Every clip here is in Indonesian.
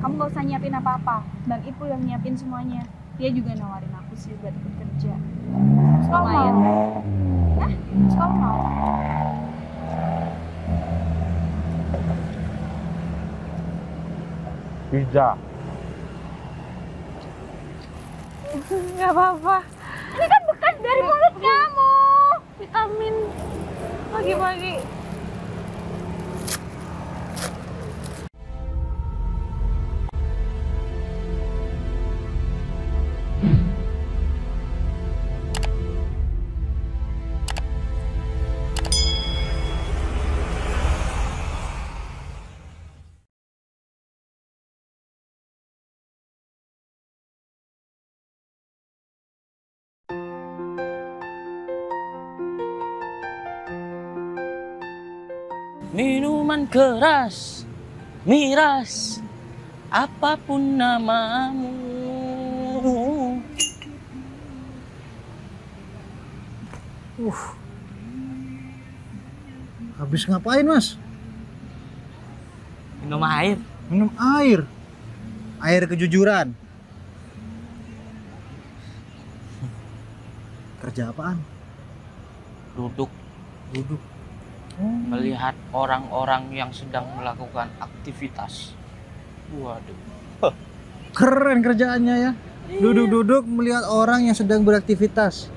kamu gak usah nyiapin apa-apa. Bang Ipul yang nyiapin semuanya. Dia juga nawarin aku sih buat ikut kerja. Lumayan. Hah? Kamu mau? Pizza. Gak apa-apa. Ini kan bekas dari mulut kamu. Vitamin pagi-pagi. Minuman keras, miras, apapun namamu. Habis ngapain, Mas? Minum air. Minum air. Air kejujuran. Kerja apaan? Duduk Duduk. melihat orang-orang yang sedang melakukan aktivitas. Waduh. Keren kerjaannya ya. Duduk-duduk melihat orang yang sedang beraktivitas.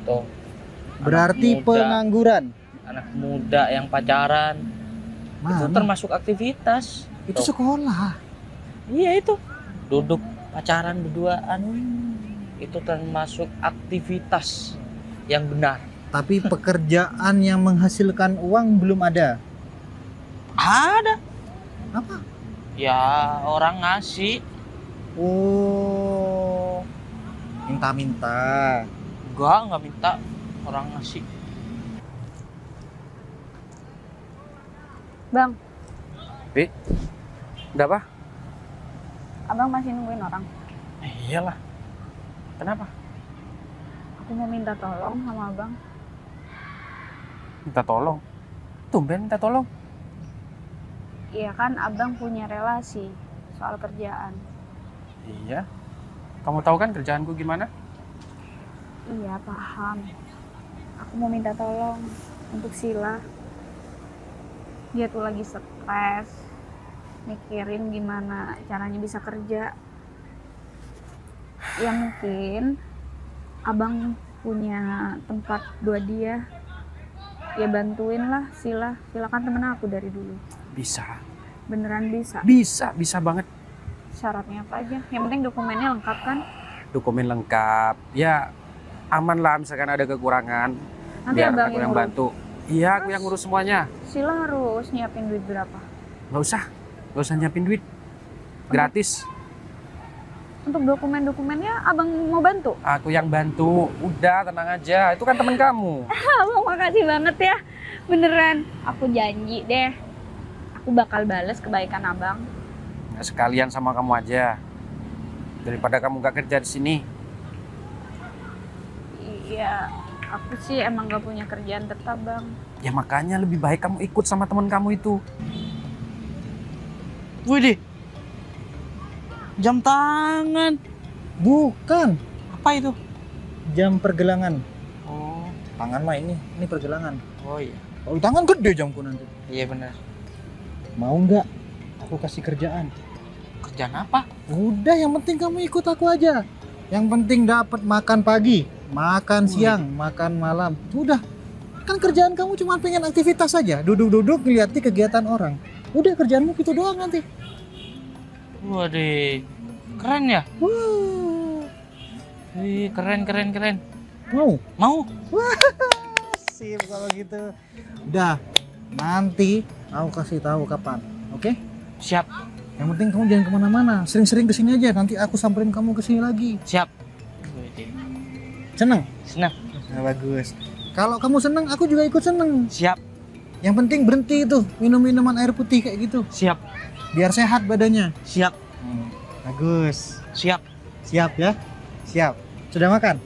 Tuh. Berarti Anak muda. pengangguran. Anak muda yang pacaran. Itu Mana? termasuk aktivitas. Itu Tuh. sekolah. Iya itu. Duduk pacaran berduaan. Itu termasuk aktivitas yang benar. Tapi pekerjaan yang menghasilkan uang belum ada. Ada. Apa? Ya orang ngasih. Oh, minta-minta. Enggak minta. Orang ngasih. Bang, Udah apa? abang masih nungguin orang. Iyalah. Kenapa? Aku mau minta tolong sama abang. Minta tolong. Tumben minta tolong. Iya kan abang punya relasi soal kerjaan. Iya. Kamu tahu kan kerjaanku gimana? Iya paham. Aku mau minta tolong untuk Sila. Dia tuh lagi stres, mikirin gimana caranya bisa kerja. Ya mungkin abang punya tempat buat dia. Ya bantuin lah Sila. Sila kan temen aku dari dulu. Bisa. Beneran bisa. Bisa banget. Syaratnya apa aja? Yang penting dokumennya lengkap kan? Dokumen lengkap. Ya aman lah misalkan ada kekurangan. Nanti Biar abang aku yang yang ngurus. bantu. Iya, aku yang ngurus semuanya. Sila harus nyiapin duit berapa? Nggak usah nyiapin duit. Gratis. Untuk dokumen-dokumennya abang mau bantu? Aku yang bantu. Udah tenang aja. Itu kan teman kamu. Abang makasih banget ya. Beneran. Aku janji deh. Aku bakal bales kebaikan abang. Nggak sekalian sama kamu aja. Daripada kamu nggak kerja di sini. Iya. Aku sih emang gak punya kerjaan tetap bang. Ya makanya lebih baik kamu ikut sama teman kamu itu. Wih, jam tangan. Bukan. Apa itu? Jam pergelangan. Oh, Tangan mah ini pergelangan. oh iya. Kalau tangan gede jamku nanti. Iya benar. Mau nggak? Aku kasih kerjaan. Kerjaan apa? Udah, yang penting kamu ikut aku aja. Yang penting dapat makan pagi, makan siang, makan malam. Udah. Kan kerjaan kamu cuma pengen aktivitas saja, duduk-duduk ngeliati kegiatan orang. Udah, kerjaanmu gitu doang nanti. Waduh, keren ya? Wah, Wih, keren. mau? Mau? Sip kalau gitu. Udah, nanti aku kasih tahu kapan. Oke? Siap, Yang penting kamu jangan kemana-mana. Sering-sering kesini aja. Nanti aku samperin kamu kesini lagi. siap. Wih, Seneng? senang. Nah, bagus. Kalau kamu seneng, aku juga ikut seneng. Siap, Yang penting berhenti itu minum minuman air putih kayak gitu. siap, Biar sehat badannya. siap, Bagus. siap. Siap ya? Siap. Sudah makan?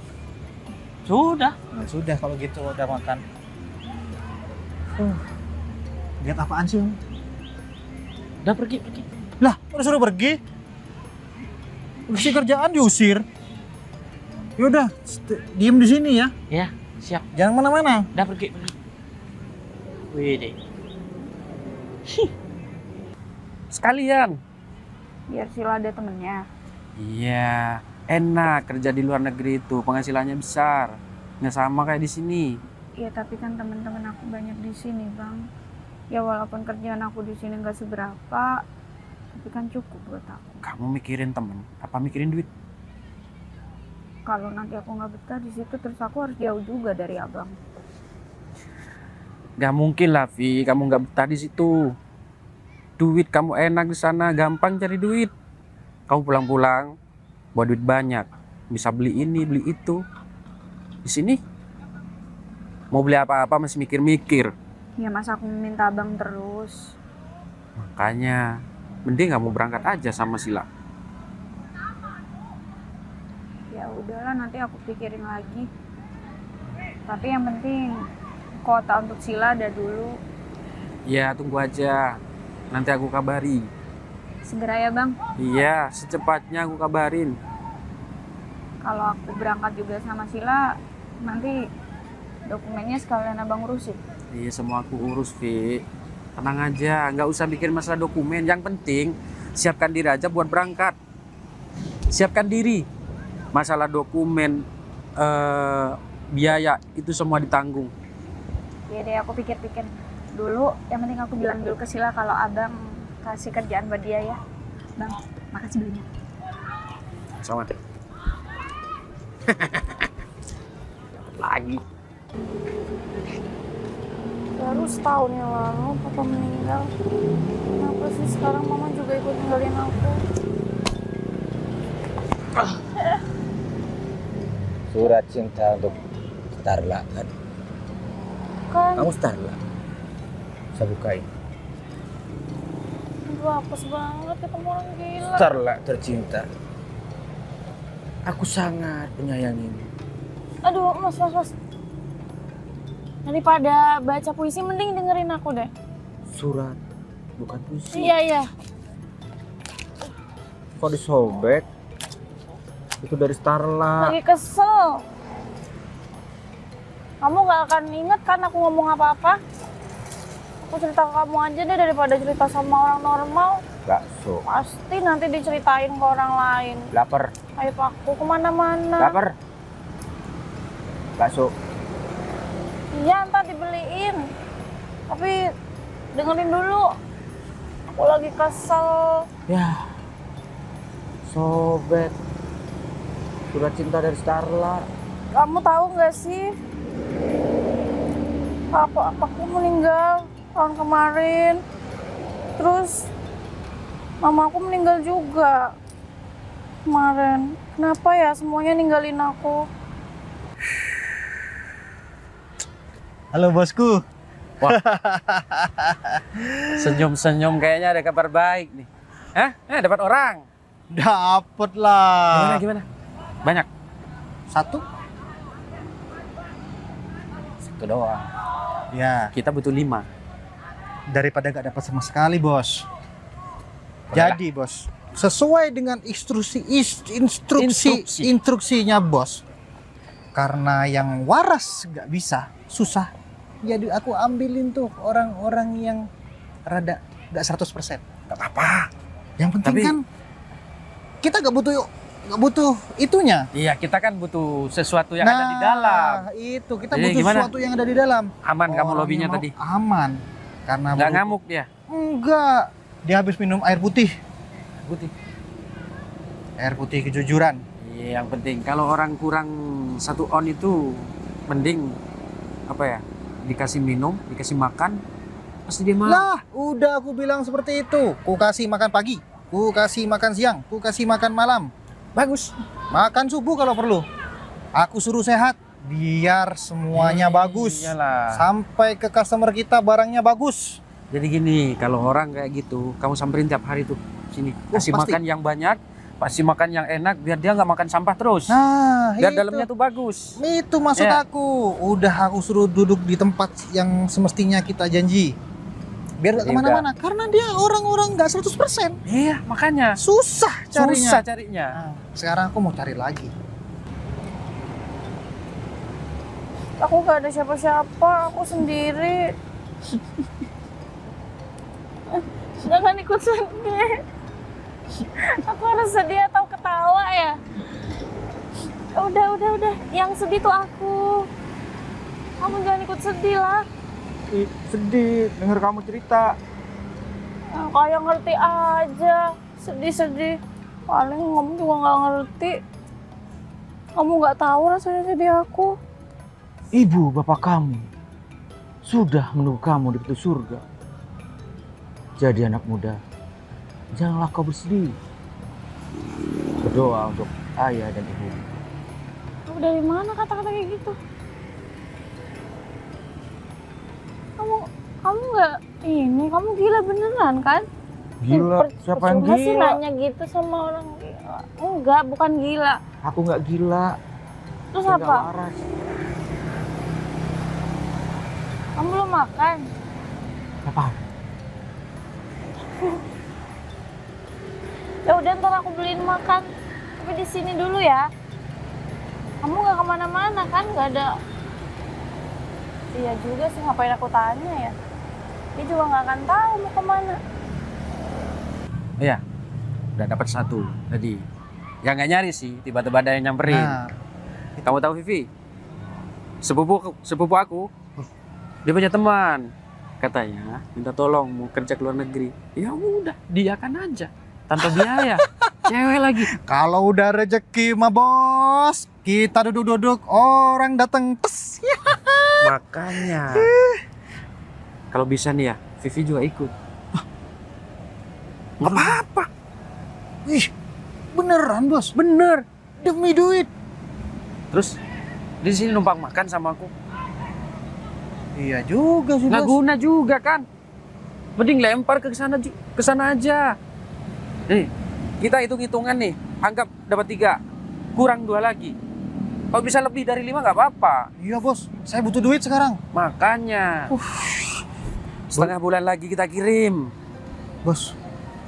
Sudah. Nah, sudah kalau gitu udah makan. Lihat apaan sih? Om? Udah pergi. Lah, udah suruh pergi. Isi kerjaan diusir. Yaudah, diem di sini ya. Ya, siap. Jangan mana-mana. Udah pergi. Wih deh. Sekalian. Biar Sila ada temennya. Iya, enak kerja di luar negeri itu, penghasilannya besar. Nggak sama kayak di sini. Ya tapi kan teman-teman aku banyak di sini, Bang. Ya walaupun kerjaan aku di sini nggak seberapa, tapi kan cukup buat aku. Kamu mikirin temen, apa mikirin duit? Kalau nanti aku nggak betah di situ, terus aku harus jauh juga dari abang. Gak mungkin lah, Vi. Kamu nggak betah di situ. Duit kamu enak di sana, gampang cari duit. Kamu pulang-pulang, bawa duit banyak, bisa beli ini, beli itu. Di sini, mau beli apa-apa masih mikir-mikir. Ya masa aku minta abang terus. Makanya, mending kamu berangkat aja sama Sila. Ya udahlah, nanti aku pikirin lagi. Tapi yang penting kuota untuk Sila ada dulu. Ya, tunggu aja. Nanti aku kabari. Segera ya, Bang. Iya, secepatnya aku kabarin. Kalau aku berangkat juga sama Sila, nanti dokumennya sekalian abang urusin. Iya, semua aku urus, Vi. Tenang aja, nggak usah mikir masalah dokumen. Yang penting, siapkan diri aja buat berangkat. Siapkan diri. Masalah dokumen, biaya, itu semua ditanggung. Ya deh, aku pikir-pikir dulu. Yang penting aku bilang dulu ke Sila kalau abang kasih kerjaan buat dia ya. Bang, makasih banyak. Sama. Lagi. Baru setahun yang lalu papa meninggal. Kenapa sih sekarang mama juga ikut ninggalin aku? Surat cinta untuk Starla kan? Kan, Kamu Starla? Saya bukain. aduh apes banget ketemu orang gila. Starla tercinta. Aku sangat menyayangimu. Aduh, mas. Daripada baca puisi, mending dengerin aku deh. Surat, bukan puisi. Iya. Kok disobek? Itu dari Starla. Lagi kesel. Kamu gak akan inget kan aku ngomong apa-apa? Aku cerita ke kamu aja deh daripada cerita sama orang normal. Bakso. Pasti nanti diceritain ke orang lain. Lapar. Ayo aku kemana-mana. Lapar. Bakso. Iya, ntar dibeliin. Tapi dengerin dulu. Aku lagi kesel. Ya. Sobek. Surat cinta dari Starla. Kamu tahu nggak sih? Papaku meninggal tahun kemarin. Terus mamaku meninggal juga kemarin. Kenapa ya semuanya ninggalin aku? Halo bosku. Wah. Senyum-senyum kayaknya ada kabar baik nih. Hah? Dapat orang. Dapet lah. Gimana? Banyak? Satu? Satu doang. Ya, Kita butuh 5. daripada gak dapat sama sekali bos. Bolehlah. Jadi bos, sesuai dengan instruksinya bos. Karena yang waras gak bisa, susah. Jadi aku ambilin tuh orang-orang yang rada gak 100%. Gak apa-apa. Yang penting Tapi- kan kita gak butuh itunya. Iya, kita kan butuh sesuatu yang ada di dalam. Itu kita Jadi butuh gimana? sesuatu yang ada di dalam. Aman kamu Orang lobinya yang mau tadi? aman. Karena Nggak baru- ngamuk dia? Enggak. Dia habis minum air putih. Putih. Air putih kejujuran. Iya, yang penting kalau orang kurang 1 on itu mending apa ya? Dikasih minum, dikasih makan, pasti dia mau. Lah, udah aku bilang seperti itu. Ku kasih makan pagi, ku kasih makan siang, ku kasih makan malam. Bagus. Makan subuh kalau perlu. Aku suruh sehat biar semuanya bagus. Iyalah. Sampai ke customer kita barangnya bagus. Jadi gini, kalau orang kayak gitu, kamu samperin tiap hari tuh sini. Kasih pasti. makan yang banyak, kasih makan yang enak, biar dia nggak makan sampah terus. Nah, Biar itu. dalamnya tuh bagus. Itu maksud Ya. aku. Udah aku suruh duduk di tempat yang semestinya kita janji. biar gak Jadi kemana-mana. Karena dia orang-orang gak 100%. Iya, makanya. Susah carinya. Susah carinya. Nah, sekarang aku mau cari lagi. Aku gak ada siapa-siapa, aku sendiri. Jangan ikut sedih. Aku harus sedih atau ketawa ya? Udah. Yang sedih tuh aku. Kamu jangan ikut sedih lah. Sedih denger kamu cerita. Kayak ngerti aja. Sedih-sedih. Paling kamu juga gak ngerti. Kamu gak tahu rasanya sedih aku. Ibu bapak kamu sudah menunggu kamu di pintu surga. Jadi anak muda, janganlah kau bersedih. Berdoa untuk ayah dan ibu. Kamu dari mana kata-kata kayak gitu? Kamu nggak ini, kamu gila beneran kan? Gila, siapa yang Cuma sih gila? nanya gitu sama orang gila. Enggak, bukan gila. Aku nggak gila. Terus Saya apa? nggak waras. Kamu belum makan? Apa? Ya udah ntar aku beliin makan. Tapi di sini dulu ya. Kamu nggak kemana-mana kan? Nggak ada. Iya juga sih, ngapain aku tanya ya? Dia juga nggak akan tahu mau kemana. Iya, udah dapat satu tadi. Yang nggak nyari sih, tiba-tiba ada yang nyamperin. Nah, Kamu tahu Vivi? Sepupu aku, dia punya teman. Katanya minta tolong mau kerja ke luar negeri. Ya udah, diakan aja tanpa biaya. Cewek lagi. kalau udah rezeki mah bos, kita duduk-duduk, orang datang tes. Ya. Makanya. Kalau bisa nih ya, Vivi juga ikut. Nggak apa-apa. Ih, beneran bos, Bener. demi duit. Terus di sini numpang makan sama aku. Iya juga sih Nggak bos. guna juga kan. Mending lempar ke sana aja. Nih, kita hitung-hitungan nih. Anggap dapat 3, kurang 2 lagi. Kalau bisa lebih dari 5 nggak apa-apa. Iya bos, saya butuh duit sekarang. Makanya. Setengah bulan lagi kita kirim. Bos,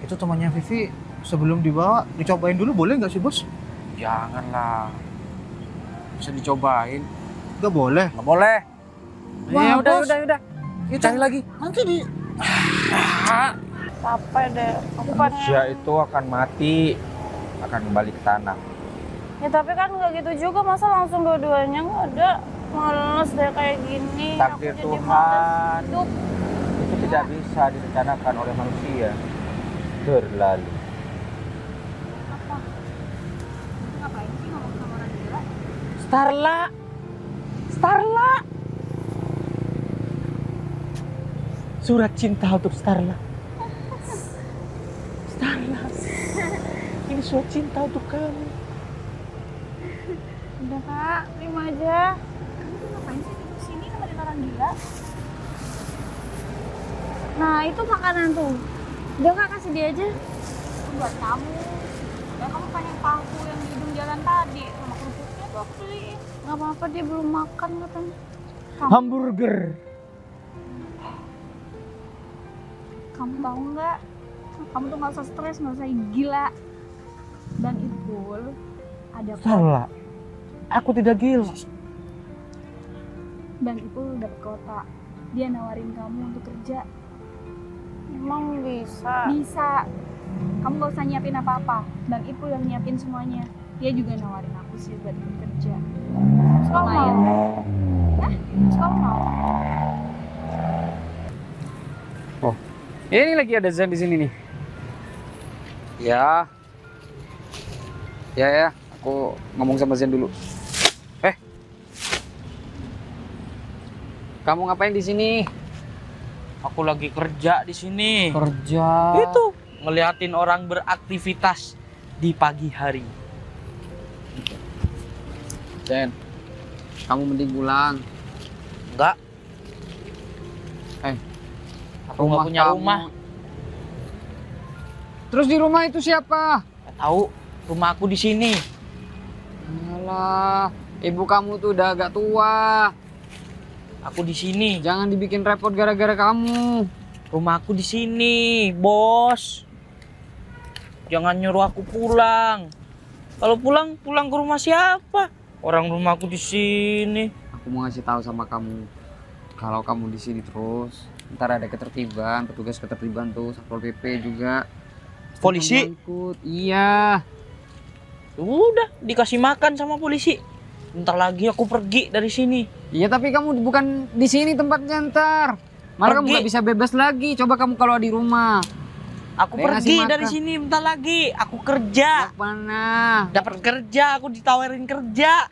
itu temannya Vivi sebelum dibawa dicobain dulu boleh nggak sih bos? Janganlah. Bisa dicobain. Nggak boleh. Nggak boleh. Wah, Ya udah, bos. udah. Itu Cari lagi. nanti di Capek deh. Aku pengen. Manusia itu akan mati, akan kembali ke tanah. Ya tapi kan nggak gitu juga, masa langsung dua-duanya nggak ada. Males deh kayak gini. Takdir Aku jadi Tuhan. males hidup. Itu tidak bisa direncanakan oleh manusia. Berlalu. Apa? Ngapain sih ngomong sama orang gila? Starla. Surat cinta untuk Starla. Ini surat cinta untuk kamu. Udah kak, terima aja. Kamu tuh ngapain sih di sini nemenin orang gila? Nah itu makanan tuh. Udah kak, kasih dia aja. Itu buat kamu. Ya kamu pengen paku yang di hidung jalan tadi. Sama kerupuknya tuh aku beliin. Gak apa-apa, dia belum makan katanya. Hamburger. Kamu tahu nggak? Kamu tuh nggak usah stres, nggak usah gila. Dan Ipul ada Starla. Aku tidak gila. Dan Ipul dapet kota. Dia nawarin kamu untuk kerja. Emang bisa? Bisa. Kamu gak usah nyiapin apa-apa. Dan Ipul yang nyiapin semuanya. Dia juga nawarin aku sih buat ikut kerja. Terus kamu mau? Hah? Terus kamu mau? Ini lagi ada Zen di sini nih. Ya. Ya, aku ngomong sama Zen dulu. Kamu ngapain di sini? Aku lagi kerja di sini. Kerja. Itu ngeliatin orang beraktivitas di pagi hari. Zen, kamu mending pulang. Enggak, aku nggak punya kamu. rumah. Terus di rumah itu siapa? Nggak tahu, rumah aku di sini. Alah, ibu kamu tuh udah agak tua. Aku di sini. Jangan dibikin repot gara-gara kamu. Rumahku di sini, bos. Jangan nyuruh aku pulang. Kalau pulang ke rumah siapa? Orang rumahku di sini. Aku mau ngasih tahu sama kamu, kalau kamu di sini terus, ntar ada ketertiban, petugas ketertiban tuh, Satpol PP juga. Polisi? Kamu ikut. Iya. Udah dikasih makan sama polisi. Bentar lagi aku pergi dari sini. Iya, tapi kamu bukan di sini tempatnya ntar. Malah kamu Pergi. nggak bisa bebas lagi. Coba kamu kalau di rumah. Aku Dia pergi ngasih dari makan. sini bentar lagi. Aku kerja. Mana? Dapat kerja, aku ditawarin kerja.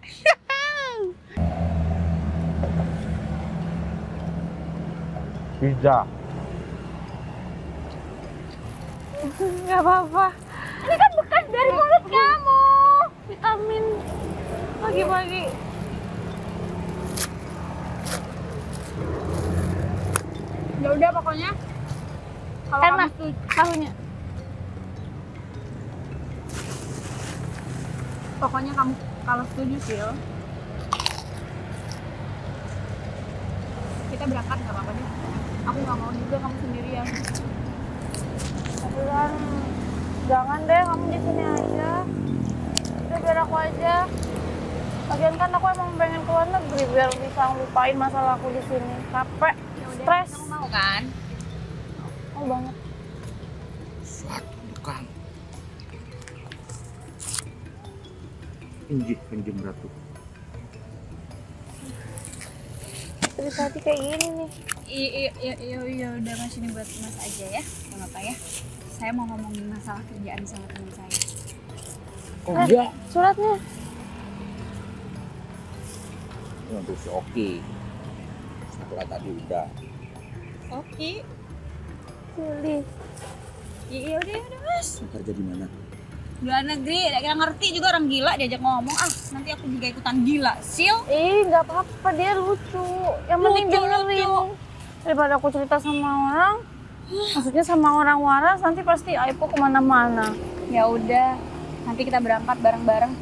Pizza. Nggak apa-apa. Ini kan bekas dari mulut kamu. Vitamin pagi-pagi. Ya udah pokoknya. Kalau Enak tahunya. Pokoknya kamu kalau setuju Sil, kita berangkat nggak apa-apa deh. Aku nggak mau juga kamu sendirian. Tapi kan jangan deh, kamu di sini aja. Udah biar aku aja. Lagian kan aku emang pengen keluar negeri biar bisa ngelupain masalah aku di sini. Capek, stres. Kamu mau kan? Mau banget. Suatu tukang. Injih kanjeng ratu. Dari tadi kayak gini nih. Iya udah mas, ini buat mas aja ya, nggak apa-apa ya. Saya mau ngomongin masalah kerjaan sama teman saya. Oh iya. Suratnya. Ini untuk si Oki. Setelah tadi udah. Oke, Silih. iya udah mas. Kerja di mana? Luar negeri, gak ngerti juga orang gila diajak ngomong. Nanti aku juga ikutan gila, Sil. Nggak apa-apa, dia lucu. Yang penting dengerin. Daripada aku cerita sama orang, maksudnya sama orang waras, nanti pasti Aipo kemana-mana. Ya udah, nanti kita berangkat bareng-bareng.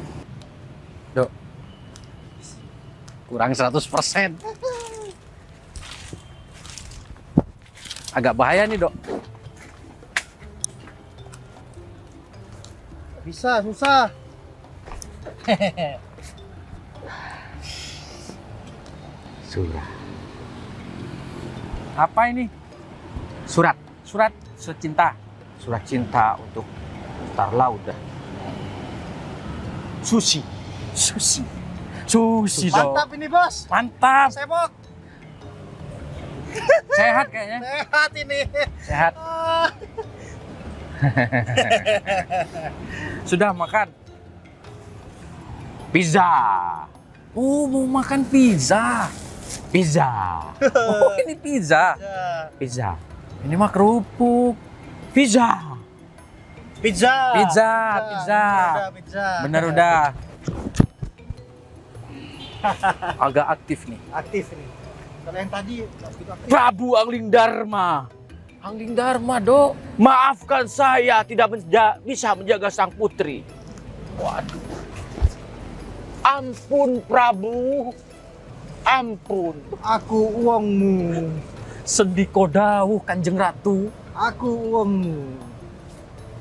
Kurang 100%. Agak bahaya nih, Dok. Bisa, susah. Surat. Apa ini? Surat. Surat cinta. Surat cinta untuk Star Lauda. Susi. Susi. Susi dong. Mantap ini bos. Mantap. Sebok. Sehat kayaknya. Sehat ini. Sehat. Ah. Sudah makan. Pizza. Oh, mau makan pizza. Pizza. Oh, ini pizza. Pizza. Ini mah kerupuk. Pizza. Pizza. Pizza, pizza. Pizza. Bener udah. Agak aktif nih. Aktif ini. Kalau yang tadi nggak begitu aktif. Prabu Angling Dharma. Angling Dharma, Dok. Maafkan saya tidak bisa menjaga sang putri. Waduh. Ampun Prabu. Ampun. Aku uangmu. Sendiko dawuh Kanjeng Ratu. Aku uangmu.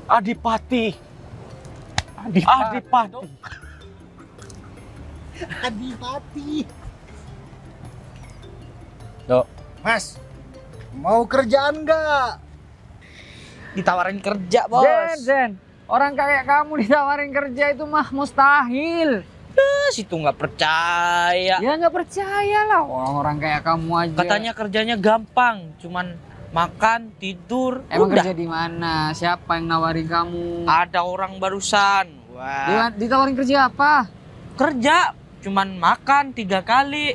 Adipati. Adipati. Adipati. Dok. Mas, mau kerjaan nggak? Ditawarin kerja, bos. Zen. Orang kayak kamu ditawarin kerja itu mah mustahil. Situ nggak percaya. Ya nggak percaya lah, orang kayak kamu aja. Katanya kerjanya gampang, cuman makan, tidur, Emang udah. kerja di mana? Siapa yang nawarin kamu? Ada orang barusan. Wah, Ditawarin kerja apa? kerja, cuman makan 3 kali.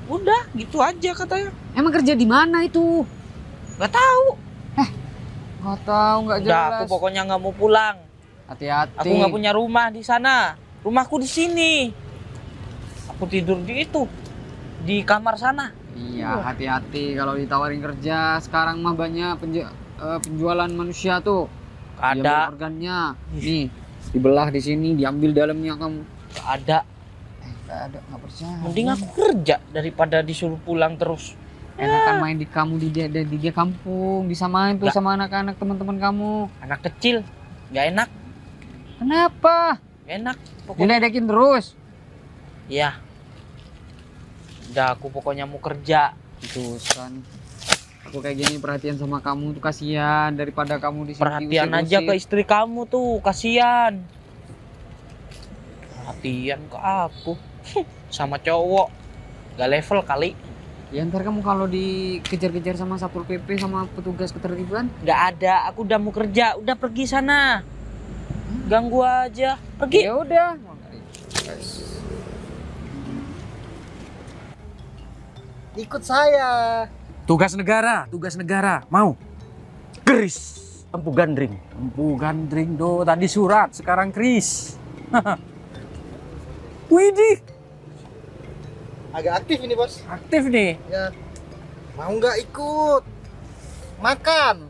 Udah, gitu aja katanya. Emang kerja di mana itu? Nggak tahu. Nggak tahu, nggak Udah, jelas. aku pokoknya nggak mau pulang. Hati-hati. Aku nggak punya rumah di sana. Rumahku di sini. Aku tidur di itu, di kamar sana. Iya, hati-hati kalau ditawarin kerja. Sekarang mah banyak penjualan manusia tuh. Diambil Ada, organnya. Nih, dibelah di sini, diambil dalamnya kamu. nggak ada. Nggak ada, nggak percaya. Mending aku kerja daripada disuruh pulang terus. Enakan main di kamu di dia kampung, disamain tuh sama anak-anak teman-teman kamu. Anak kecil, nggak enak, Kenapa? nggak enak. Pokoknya, Diledekin terus. ya. Udah aku pokoknya mau kerja. Terusan. Aku kayak gini perhatian sama kamu tuh kasihan daripada kamu di sini Perhatian aja ke istri kamu tuh, kasihan. Perhatian ke aku, sama cowok, gak level kali. Ya ntar kamu kalau dikejar-kejar sama Satpol PP sama petugas ketertiban. Gak ada, aku udah mau kerja, udah pergi sana. Ganggu aja, pergi. Ya udah. Ikut saya. Tugas negara, mau? Keris, empu gandring. Empu gandring do, tadi surat, sekarang keris. Widih, Agak aktif ini bos. aktif nih. Ya. Mau nggak ikut? Makan.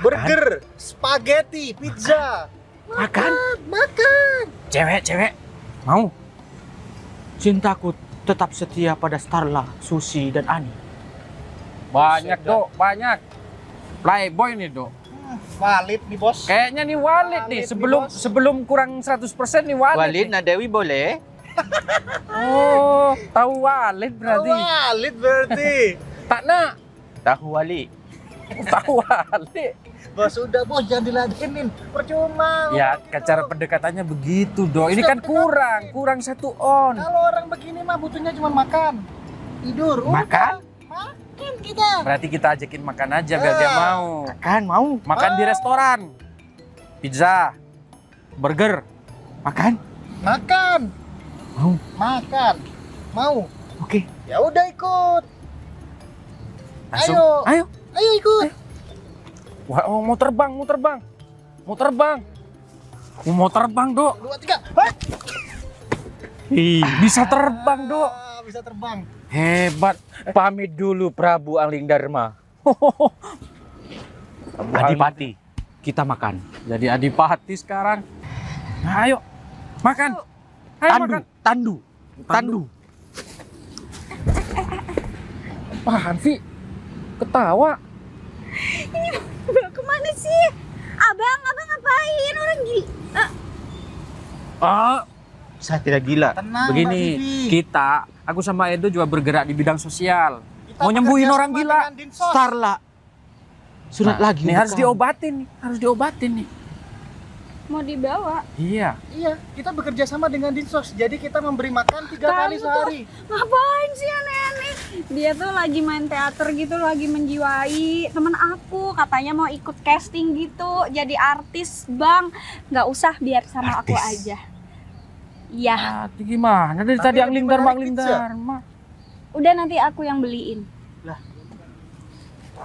Burger, spaghetti, pizza. Makan? Makan. Cewek, mau? Cintaku tetap setia pada Starla, Susi, dan Ani. Banyak do, banyak. Playboy nih do. Valid nih bos. Kayaknya nih Walid nih, sebelum kurang 100% nih Walid. Walid, nih. Nadewi boleh? Oh, tahu Walid berarti. Valid berarti. Tak nak, Tahu Wali. tahu Walid. Bos udah bos, jangan diladenin. Percuma. Ya, cara pendekatannya begitu do. Ini kan kurang 1 on. Kalau orang begini mah butuhnya cuma makan, tidur. Makan? Makan kita. Berarti kita ajakin makan aja biar dia mau. Makan, mau? Makan di restoran. Pizza, burger. Makan? Makan. Mau? Makan. Mau. Oke. Ya udah ikut. Langsung. Ayo. Ayo ikut. Wah, oh, mau terbang. Mau terbang, Dok. 2, 3. Hai. Bisa terbang, Dok. Bisa terbang. Hebat. Pamit dulu Prabu Angling Dharma. Adipati, kita makan. Jadi adipati sekarang. Nah, ayo. Makan. Ayo makan. Tandu. Apaan sih? Ketawa. Bang, kemana sih? Abang ngapain? Orang gila. Saya tidak gila. Tenang, Begini, Mbak Vivi. aku sama Edo juga bergerak di bidang sosial. Kita Mau nyembuhin bekerja orang sama gila. dengan Dinsos. Starla. Surat Nah, lagi. nih untuk harus kamu. diobatin nih. Mau dibawa? Iya. Iya, kita bekerja sama dengan Dinsos. Jadi kita memberi makan 3 kali Kamu sehari. Ngapain sih aneh-aneh? Dia tuh lagi main teater gitu, lagi menjiwai temen aku. Katanya mau ikut casting gitu, jadi artis bang. Nggak usah, biar sama aku aja. Iya, Gimana dari Tapi tadi yang Angling dibalik Dharma. pizza. udah nanti aku yang beliin. Lah.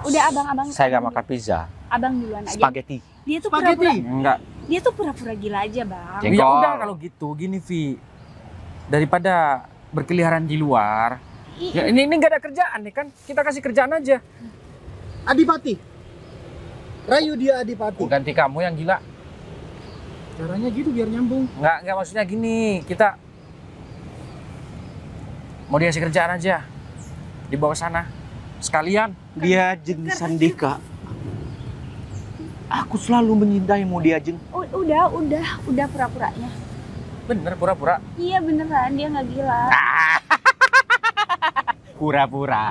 Udah abang. Saya nggak makan pizza. Abang duluan aja. Spaghetti. Dia tuh Spaghetti. pura-pura, Enggak. dia tuh pura-pura gila aja bang. Jengkol. Ya udah kalau gitu, gini Vi. Daripada berkeliaran di luar, ya ini nggak ada kerjaan nih kan? Kita kasih kerjaan aja. Adipati. Rayu dia Adipati. Ganti kamu yang gila. Caranya gitu biar nyambung. Nggak maksudnya gini, kita mau dikasih kerjaan aja. Dibawa ke sana. Sekalian. Dia Jeng Sandika. Aku selalu menyintaimu dia Jeng. Udah pura-puranya. Bener pura-pura. Iya beneran, dia nggak gila. Pura-pura.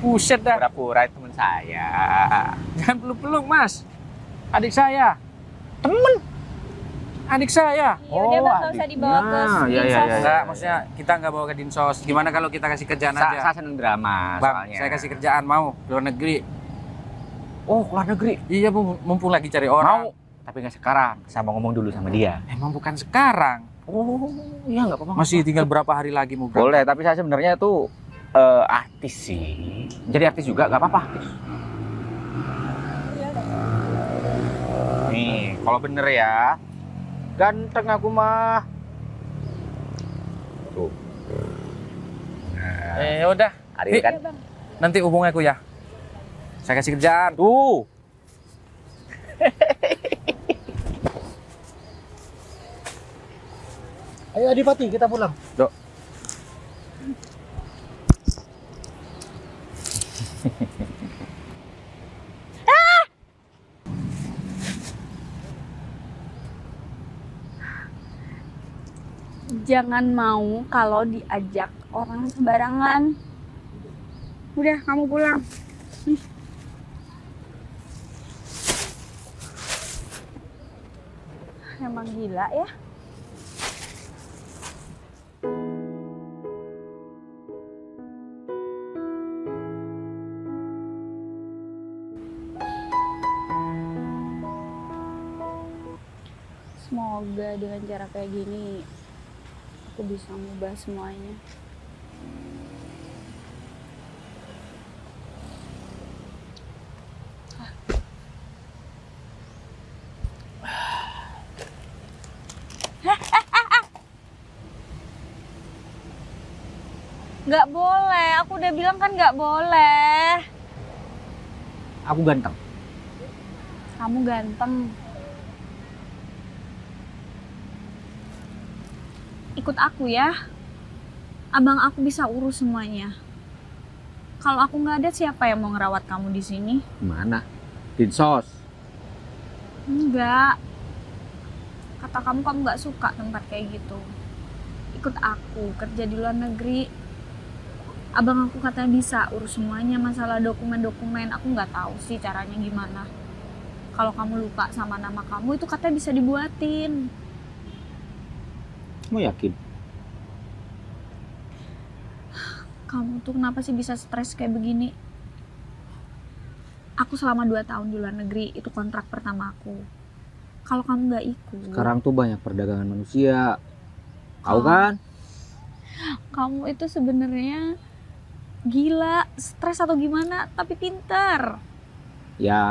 Buset dah. Pura-pura itu teman saya. Jangan peluk-peluk mas. Adik saya. Adik saya. Iya, dia bakal usah dibawa ke Dinsos. Enggak, maksudnya kita nggak bawa ke Dinsos. Gimana kalau kita kasih kerjaan aja? Saya seneng drama Bang, soalnya. saya kasih kerjaan mau luar negeri. Oh, luar negeri. Iya, mumpung lagi cari orang. Mau. Tapi nggak sekarang. Saya mau ngomong dulu sama dia. Emang bukan sekarang. Oh, iya nggak apa-apa. Masih tinggal berapa hari lagi mau berangkat? Boleh, tapi saya sebenarnya tuh artis sih. Jadi artis juga nggak apa-apa. Nih, kalau bener ya, ganteng aku mah. Tuh. Nah, Udah. hari ini kan. Iya, Bang. Nanti hubungi aku ya. Saya kasih kerjaan. Tuh. Ayo Adipati, kita pulang. Jangan mau kalau diajak orang sembarangan. Udah, kamu pulang. Emang gila ya. Semoga dengan cara kayak gini aku bisa mengubah semuanya. Nggak boleh, aku udah bilang kan nggak boleh. Aku ganteng. Kamu ganteng. Ikut aku ya. Abang aku bisa urus semuanya. Kalau aku nggak ada, siapa yang mau ngerawat kamu di sini? Mana? Dinsos. Enggak. Kata kamu nggak suka tempat kayak gitu. Ikut aku kerja di luar negeri. Abang aku katanya bisa urus semuanya, masalah dokumen-dokumen. Aku nggak tahu sih caranya gimana. Kalau kamu lupa sama nama kamu, itu katanya bisa dibuatin. Kamu yakin? Kamu tuh kenapa sih bisa stres kayak begini? Aku selama 2 tahun di luar negeri, itu kontrak pertama aku. Kalau kamu nggak ikut... Sekarang tuh banyak perdagangan manusia. Tahu kan? Kamu itu sebenarnya gila, stres atau gimana, tapi pintar. Ya,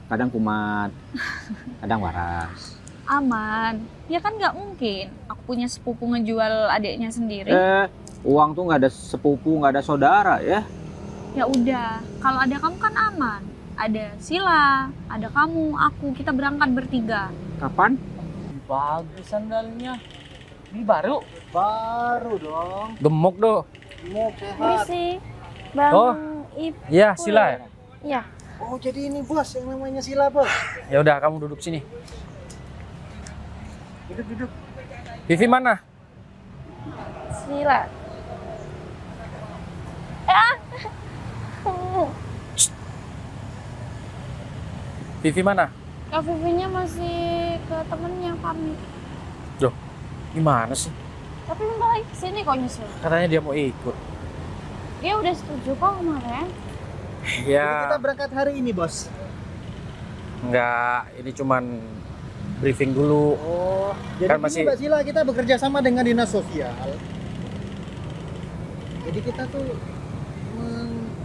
kadang kumat, kadang waras. Aman. Ya kan nggak mungkin aku punya sepupu ngejual adiknya sendiri. Uang tuh nggak ada sepupu, nggak ada saudara ya. Ya udah, kalau ada kamu kan aman. Ada Sila, ada kamu, aku, kita berangkat bertiga. Kapan? Bagus sandalnya. Ini baru. Baru dong. Gemuk doh. Mau Ini sehat. sih Bang Oh. Ipul. Iya, Sila ya? Iya. Oh, jadi ini bos yang namanya Sila, bos. Ya udah, kamu duduk sini. Duduk. Vivi mana? Sila. Vivi mana? Kak Vivinya masih ke temennya kami. Gimana sih? Tapi bentar lagi kesini kok nyusul. Katanya dia mau ikut. Dia udah setuju kok kemarin. Jadi kita Ya, berangkat hari ini, bos. enggak. Ini cuman briefing dulu. Oh, jadi Kan gini, masih- Mbak Sila, kita bekerja sama dengan dinas sosial. Jadi kita tuh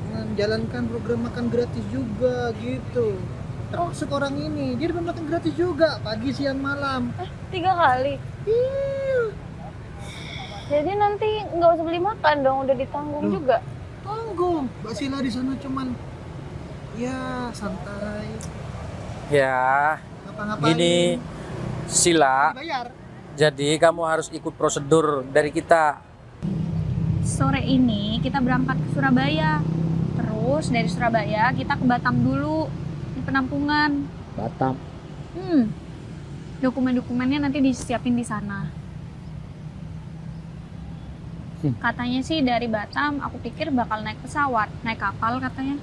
menjalankan program makan gratis juga gitu. Termasuk orang ini, dia dapat makan gratis juga pagi, siang, malam. 3 kali. Jadi nanti nggak usah beli makan dong, udah ditanggung Loh. juga. Tanggung, Mbak Sila di sana cuman ya santai, Ya, ngapa-ngapain. gini Sila, Bayar. jadi kamu harus ikut prosedur dari kita. Sore ini kita berangkat ke Surabaya. Terus dari Surabaya kita ke Batam dulu, di penampungan. Batam. Dokumen-dokumennya nanti disiapin di sana. Katanya sih dari Batam, aku pikir bakal naik pesawat, naik kapal katanya.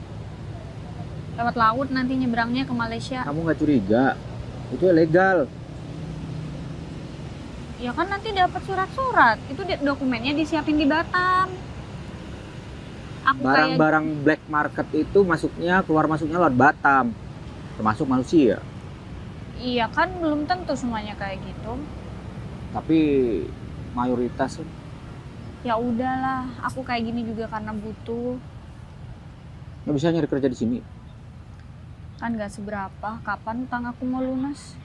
Lewat laut nanti nyebrangnya ke Malaysia. Kamu nggak curiga? Itu ilegal. Ya kan nanti dapat surat-surat. Itu dokumennya disiapin di Batam. Aku kayak Barang-barang black market itu masuknya, keluar masuknya lewat Batam. Termasuk manusia. iya kan belum tentu semuanya kayak gitu. Tapi mayoritas Ya udahlah, aku kayak gini juga karena butuh. nggak bisa nyari kerja di sini. Kan gak seberapa, kapan utang aku mau lunas?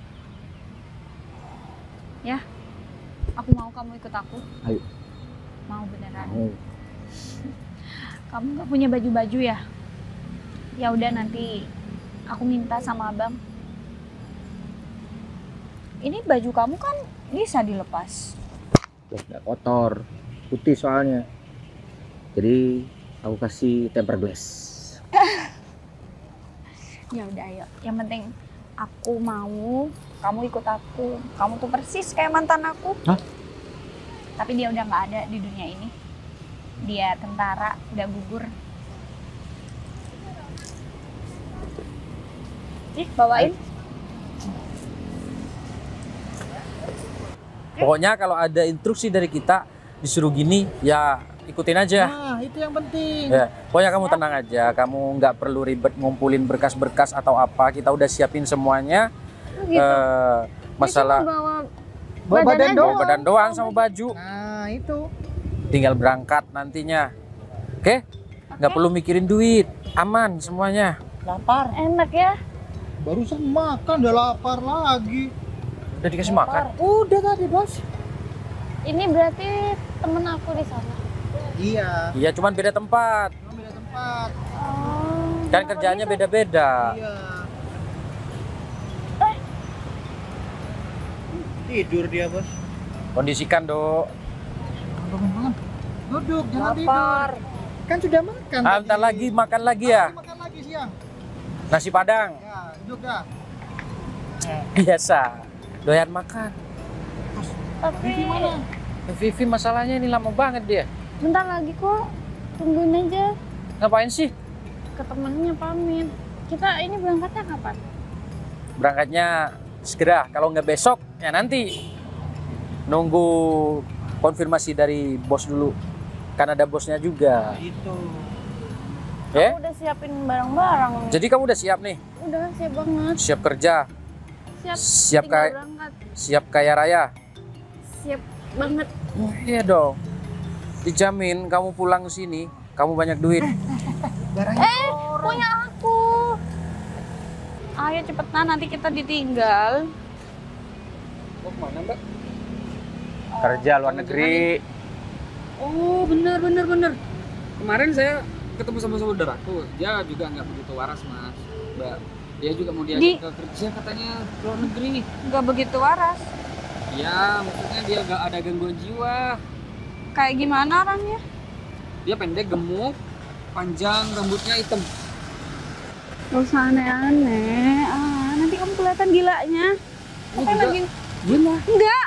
Ya, aku mau kamu ikut aku. Ayo. Mau beneran. Mau. Kamu gak punya baju-baju ya? Ya udah nanti aku minta sama abang. Ini baju kamu kan bisa dilepas. Nggak kotor, putih soalnya. Jadi aku kasih tempered glass. Ya udah ayo. Yang penting aku mau kamu ikut aku. Kamu tuh persis kayak mantan aku. Hah? Tapi dia udah nggak ada di dunia ini. Dia tentara, udah gugur. Ih, bawain. Pokoknya kalau ada instruksi dari kita disuruh gini, ya ikutin aja. Nah, itu yang penting. Ya, pokoknya kamu tenang aja, kamu nggak perlu ribet ngumpulin berkas-berkas atau apa. Kita udah siapin semuanya. Gitu. Masalah Bawa badan bawa doang. badan doang sama baju, Nah, itu. tinggal berangkat nantinya. Oke? Nggak perlu mikirin duit, aman semuanya. Lapar. Enak ya. Barusan makan udah lapar lagi. Udah dikasih makan. Udah tadi, Bos. Ini berarti temen aku di sana. Iya. Iya, cuman beda tempat. Cuma beda tempat. Oh. Kan kerjaannya beda-beda. Iya. Tidur dia, Bos. Kondisikan, Dok. Bangun. Duduk, jangan tidur. Kan sudah makan. Bentar lagi makan lagi ya. Makan lagi siang. Nasi Padang. Ya, duduk dah. Biasa. Doyan makan. Tapi Vivi masalahnya ini lama banget dia. bentar lagi kok. Tungguin aja. Ngapain sih? Ke temennya pamit. Kita ini berangkatnya kapan? Berangkatnya segera. Kalau nggak besok, ya nanti. Nunggu konfirmasi dari bos dulu. Kan ada bosnya juga. Itu. Ya? Aku udah siapin barang-barang. Jadi kamu udah siap nih? Udah siap banget. Siap kerja? Siap. Siap tinggal berangkat. Siap kaya raya? Siap banget. Oh, iya dong. Dijamin kamu pulang ke sini, kamu banyak duit. Punya aku. Ayo cepetan, nanti kita ditinggal. Mau kemana, Mbak? Kerja luar negeri. Oh, bener. Kemarin saya ketemu sama saudaraku, dia juga nggak begitu waras, Mas. Mbak, dia juga mau diajak ke kerja katanya ke luar negeri. Nggak begitu waras. Ya, maksudnya dia nggak ada gangguan jiwa. Kayak gimana orangnya? Dia pendek, gemuk, panjang, rambutnya hitam. Gak usah aneh-aneh. Nanti kamu kelihatan gilanya. Ini Apa juga lagi? gila. Enggak.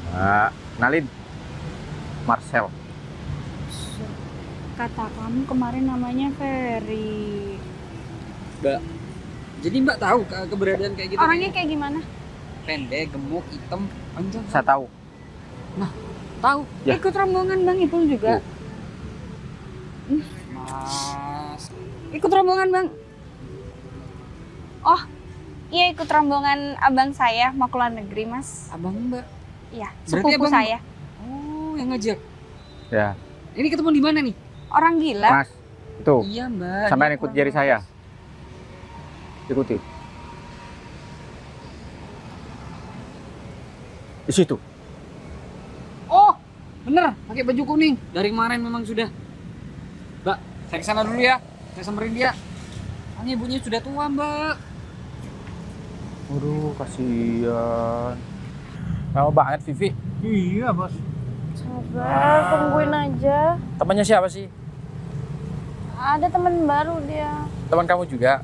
Mbak, kenalin. Marcel. Kata kamu kemarin namanya Ferry. Mbak, jadi Mbak tahu keberadaan kayak gitu? Orangnya kayak gimana? Pendek, gemuk, hitam, panjang. Saya tahu. Tahu, Ya. Ikut rombongan Bang Ipul juga. Mas. Ikut rombongan Bang. Oh, iya ikut rombongan abang saya mau ke luar negeri Mas. Abang Mbak. Iya, Berarti sepupu abang- saya. Oh, yang ngajak. Ya, Ini ketemu di mana nih? Orang gila. Mas. Tuh, Iya, Mbak. sampai Dia ikut orang jari waras. saya. Ikuti. Di situ. Oh, bener. Pakai baju kuning. Dari kemarin memang sudah. Mbak, saya kesana dulu ya. Saya samperin dia. Hanya ibunya sudah tua, Mbak. Aduh, kasihan. Lama banget Vivi. Iya, Bos. Sabar, tungguin aja. Temannya siapa sih? Ada teman baru dia. Teman kamu juga?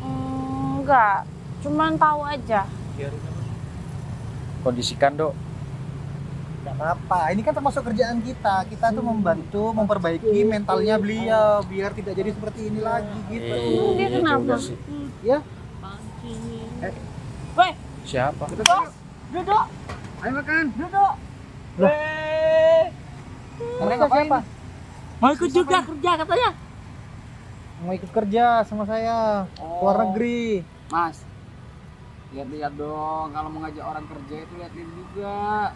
Enggak, cuman tahu aja. Kondisikan, Dok. Gak apa-apa. Ini kan termasuk kerjaan kita. Kita tuh membantu memperbaiki mentalnya beliau biar tidak jadi seperti ini lagi gitu. Dia kenapa? juga sih. Ya. Siapa? Duduk. Ayo makan. Duduk. Kalian ngapain? Siapa? Mau ikut juga kerja katanya. Mau ikut kerja sama saya luar negeri. Mas, lihat-lihat dong. Kalau mau ngajak orang kerja itu lihat-lihat juga.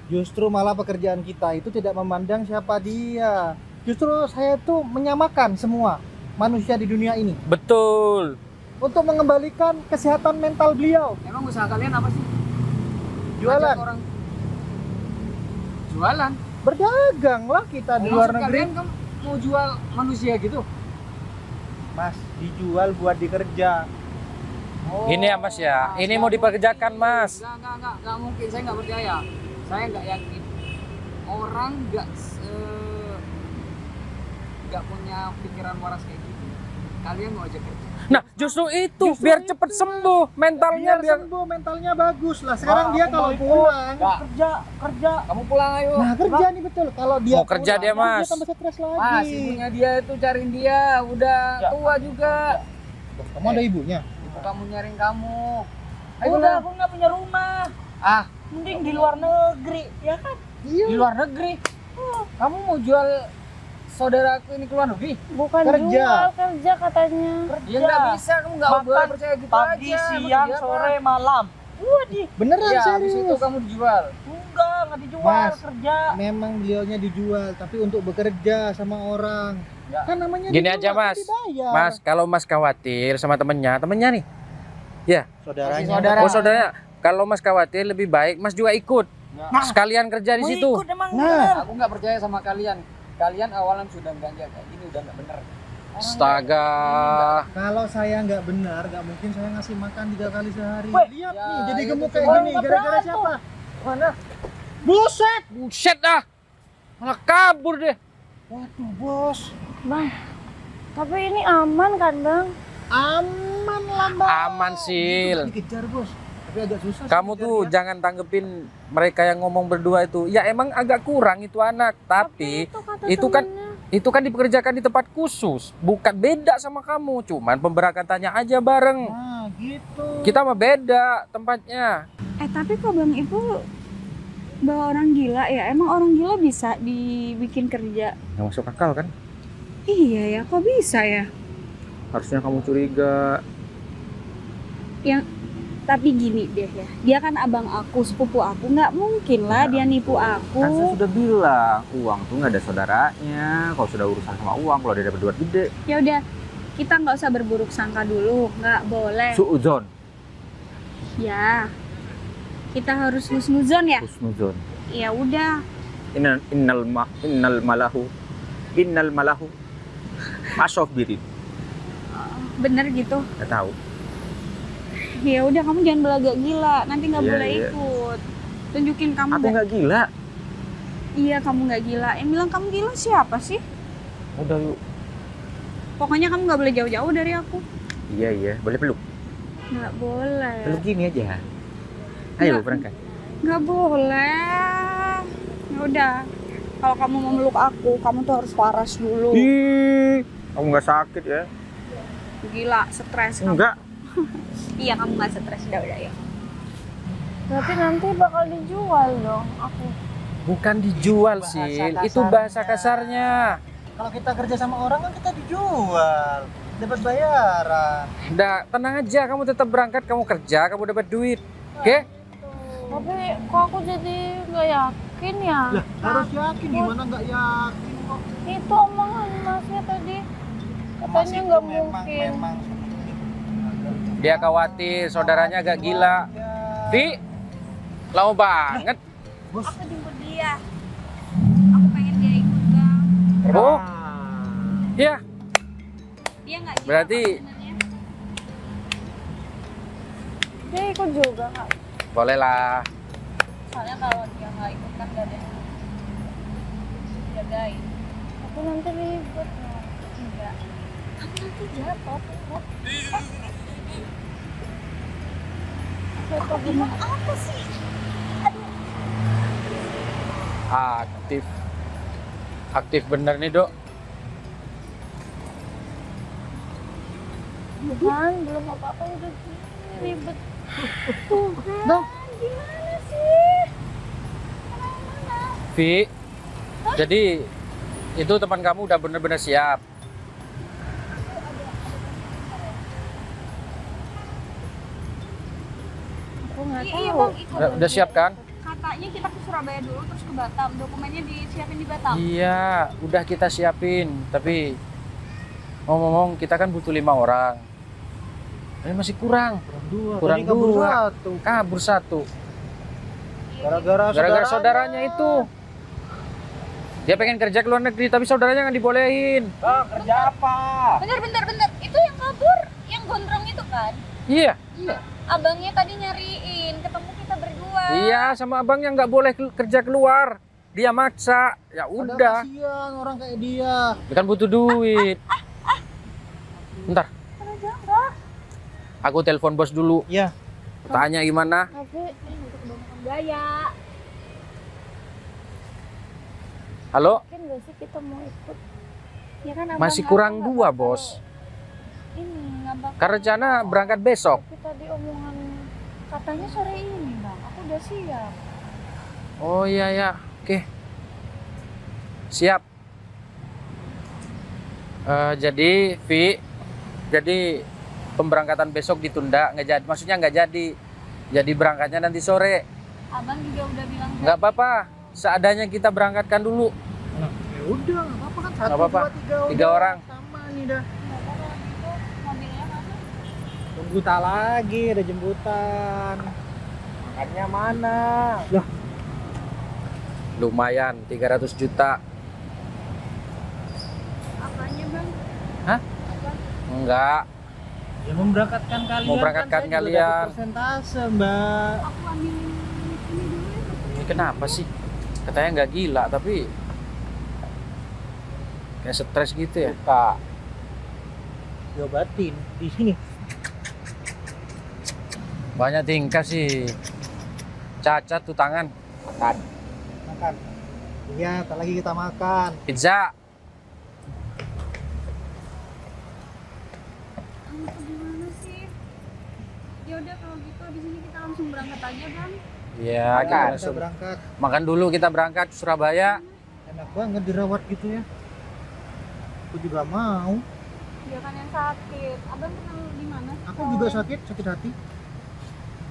Justru malah pekerjaan kita itu tidak memandang siapa dia. Justru saya tuh menyamakan semua manusia di dunia ini Betul. untuk mengembalikan kesehatan mental beliau. Emang usaha kalian apa sih? Jualan, Ngajak orang. Jualan. berdagang lah kita di luar Maksud negeri. kalian kan mau jual manusia gitu? Mas, dijual buat dikerja. Oh, Ini ya Mas ya. Ini mau dipekerjakan Mas. Enggak mungkin. Saya nggak percaya. Saya nggak yakin. Orang nggak punya pikiran waras kayak gitu. Kalian mau aja kerja. Nah, justru itu biar cepet sembuh, mentalnya biar sembuh, mentalnya bagus lah. Sekarang dia kalau pulang Kerja. Kamu pulang ayo. nah kerja nih betul. Kalau dia Mau kerja pulang, dia, Mas. dia tambah stres lagi. Mas, ibunya dia itu cariin dia, udah tua juga. Kamu ada ibunya? Ibu kamu nyariin kamu. Udah, aku nggak punya rumah. Ah, Mending di luar negeri, ya kan? di luar negeri. Kamu mau jual saudaraku ini ke luar negeri? Bukan Kerja. jual, kerja katanya. Ya nggak bisa, kamu nggak boleh Makan percaya gitu pagi, aja. siang, Dia sore, apa? malam. Beneran Ya, habis itu serius. kamu dijual. Nggak dijual, Mas. kerja. Memang beliaunya dijual, tapi untuk bekerja sama orang. Ya. Kan namanya Gini dijual, aja, kan Mas. dibayar. Mas, kalau Mas khawatir sama temennya nih. Ya, Saudaranya. Saudara. oh saudaranya. Kalau Mas khawatir lebih baik Mas juga ikut. Nah, Sekalian kerja di Mau situ. ikut emang Nah. bener. aku nggak percaya sama kalian. Kalian awalan sudah ganja kayak gini udah nggak bener. Astaga. Kalau saya nggak benar, nggak mungkin saya ngasih makan 3 kali sehari. Weh, Lihat ya, nih, jadi itu gemuk tuh. kayak Oh, gini. nggak Gara-gara berantem. siapa? Mana? Buset! Buset dah. Malah kabur deh. Waduh, bos. Bang, tapi ini aman kan bang? Aman lah, Bang. Aman, Sil. Itu dikejar, bos. Tapi agak susah sih Kamu dikejar tuh ya. jangan tanggepin mereka yang ngomong berdua itu. Ya emang agak kurang itu anak, tapi kata itu kan temennya. itu kan dipekerjakan di tempat khusus, bukan beda sama kamu. Cuman pemberangkatannya aja bareng. Nah, gitu. Kita mah beda tempatnya. Tapi kok Bang Ibu bawa orang gila ya? Emang orang gila bisa dibikin kerja? Nggak masuk akal kan? Iya ya, kok bisa ya? Harusnya kamu curiga. Tapi gini deh ya, dia kan abang aku, sepupu aku, nggak mungkin lah dia nipu aku. Kan saya sudah bilang, uang tuh nggak ada saudaranya. Kalau sudah urusan sama uang, kalau dia dapat duit gede, Ya udah, kita nggak usah berburuk sangka dulu, nggak boleh. suudzon, Ya, kita harus husnuzon ya. husnuzon. Ya udah, Innal malahu masofirin. bener gitu. Nggak tahu. Ya udah, kamu jangan belagak gila, nanti nggak Iya, boleh iya. ikut. Tunjukin kamu Aku nggak. nggak gila. Iya, kamu nggak gila. Yang bilang kamu gila siapa sih? Udah yuk. Pokoknya kamu nggak boleh jauh-jauh dari aku. Iya, boleh peluk. Nggak boleh. Peluk gini aja. Ayo Nggak. berangkat. Nggak boleh. Ya udah, kalau kamu mau meluk aku, kamu tuh harus waras dulu. Ih, kamu nggak sakit ya? Gila, stres kamu. Enggak. Iya, kamu nggak stres, udah ya. Berarti nanti bakal dijual dong aku. Bukan dijual Bahasa sih, kasarnya. itu bahasa kasarnya. Kalau kita kerja sama orang kan kita dijual, dapat bayaran. Udah, tenang aja, kamu tetap berangkat, kamu kerja, kamu dapat duit. Oke? Tapi kok aku jadi nggak yakin ya? Lah, harus yakin, gimana nggak yakin kok. Itu omongan masnya tadi. Katanya nggak mungkin. Memang Dia khawatir saudaranya agak gila. Di, lama banget. Aku jemput dia. Aku pengen dia ikut, Bang. Oh, iya. Dia nggak gila. Berarti kok sebenarnya. Dia ikut juga kak. boleh lah. Soalnya kalau dia nggak ikut kan gak ada yang jagain. Tapi nanti ribet ya. Enggak. Kamu nanti jatuh. Jatuh gimana? Apa sih? Aktif. Aktif bener nih, Dok. Bukan, belum apa-apa udah gini, ribet. Tuh kan, gimana sih? Vi, jadi itu teman kamu udah bener-bener siap. Aku nggak Iya, tahu. Bang, ikut. Udah siap kan? Katanya kita ke Surabaya dulu terus ke Batam. Dokumennya disiapin di Batam. Iya, udah kita siapin. Tapi ngomong-ngomong, kita kan butuh 5 orang. Ini masih kurang. Kurang Tadi kabur 2. satu. Kabur 1. Gara-gara Saudaranya itu. Dia pengen kerja ke luar negeri, tapi saudaranya nggak dibolehin. Bang, kerja apa? Bentar. Itu yang kabur, yang gondrong itu kan? Iya, Abangnya tadi nyariin, ketemu kita berdua. iya sama abang yang nggak boleh kerja keluar. Dia maksa, ya Udah udah. kasihan orang kayak dia. Dia kan butuh duit. Bentar, Aku telepon bos dulu. Iya. Tanya gimana? Tapi Untuk kebanyakan gaya. Halo? mungkin gak sih kita mau ikut? Ya kan abang Masih nggak- kurang nggak 2 bakal bos. Ini nggak bakal. Karena rencana berangkat besok. Tapi tadi omongan Katanya sore ini bang. Aku udah siap. Oh iya ya, oke. Siap. Jadi jadi pemberangkatan besok ditunda, nggak jadi. Maksudnya nggak jadi. Jadi berangkatnya nanti sore. Abang juga udah bilang. Nggak apa-apa. Seadanya kita berangkatkan dulu. Nah, ya udah, nggak apa-apa kan. 1, Nggak apa-apa. 2, 3 3 udah. orang. Sama nih dah. Nggak apa-apa gitu. Mobilnya mana? Tunggu tak lagi, ada jemputan. Makannya mana? Loh, Lumayan, 300 juta. Apanya bang? Hah? Enggak. ya memberangkatkan kalian. Mau berangkatkan kan, saya juga kalian. dapat persentase, Mbak. Aku ambilin ini dulu ya. Ini kenapa sih? Katanya nggak gila, tapi kayak stres gitu ya. Kak. Diobatin di sini. Banyak tingkah sih. Cacat tuh tangan. Makan. Iya, tak lagi kita makan. Pizza. Kamu tuh gimana sih? Ya udah kalau gitu di sini kita langsung berangkat aja bang. Iya, kita Kita langsung berangkat. makan dulu, kita berangkat ke Surabaya. Enak banget dirawat gitu ya. Aku juga mau. Dia kan yang sakit. Abang kenal di mana? Aku juga sakit hati.